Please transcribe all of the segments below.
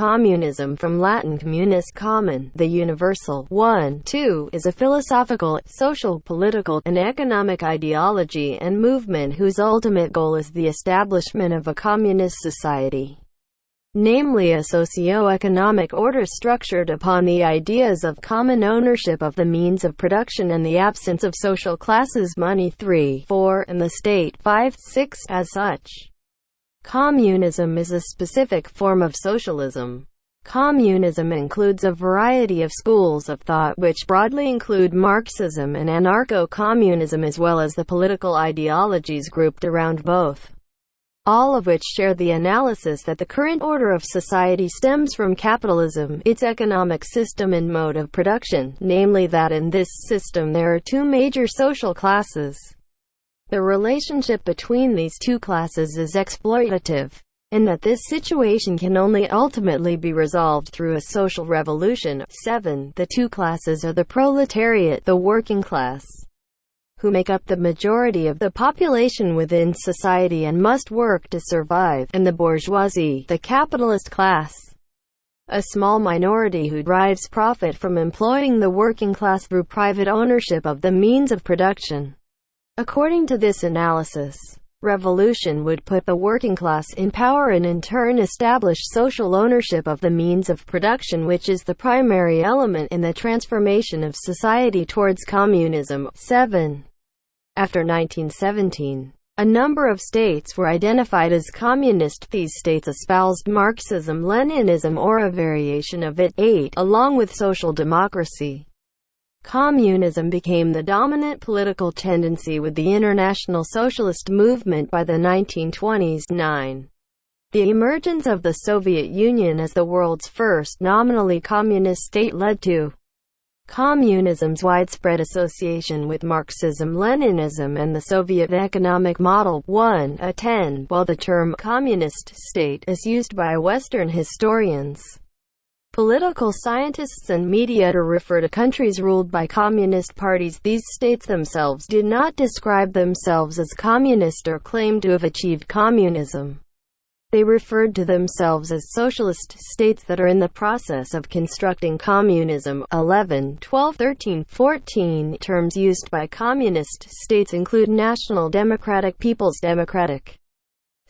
communism from Latin communis, common, the universal. 1. 2 is a philosophical, social, political, and economic ideology and movement whose ultimate goal is the establishment of a communist society, namely a socio-economic order structured upon the ideas of common ownership of the means of production and the absence of social classes, money. 3. 4 and the state. 5. 6 as such, communism is a specific form of socialism. Communism includes a variety of schools of thought which broadly include Marxism and anarcho-communism, as well as the political ideologies grouped around both, all of which share the analysis that the current order of society stems from capitalism, its economic system and mode of production, namely that in this system there are two major social classes. The relationship between these two classes is exploitative, and that this situation can only ultimately be resolved through a social revolution. 7. The two classes are the proletariat, the working class, who make up the majority of the population within society and must work to survive, and the bourgeoisie, the capitalist class, a small minority who derives profit from employing the working class through private ownership of the means of production. According to this analysis, revolution would put the working class in power and in turn establish social ownership of the means of production, which is the primary element in the transformation of society towards communism. 7. After 1917, a number of states were identified as communist. These states espoused Marxism, Leninism, or a variation of it. 8. Along with social democracy, communism became the dominant political tendency with the international socialist movement by the 1920s. 9. The emergence of the Soviet Union as the world's first nominally communist state led to communism's widespread association with Marxism, Leninism, and the Soviet economic model. 1. 10. While the term communist state is used by Western historians, political scientists, and media to refer to countries ruled by communist parties, these states themselves did not describe themselves as communist or claim to have achieved communism. They referred to themselves as socialist states that are in the process of constructing communism. 11, 12, 13, 14 terms used by communist states include National Democratic, People's Democratic,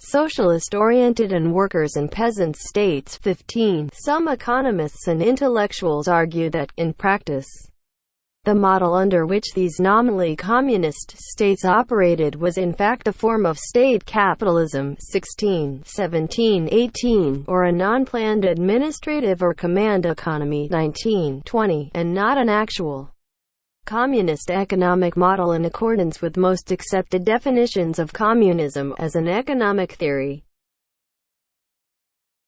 Socialist-oriented, and Workers' and Peasants' states. 15. Some economists and intellectuals argue that, in practice, the model under which these nominally communist states operated was in fact a form of state capitalism. 16, 17, 18, or a non-planned administrative or command economy. 19, 20, and not an actual communist economic model in accordance with most accepted definitions of communism as an economic theory.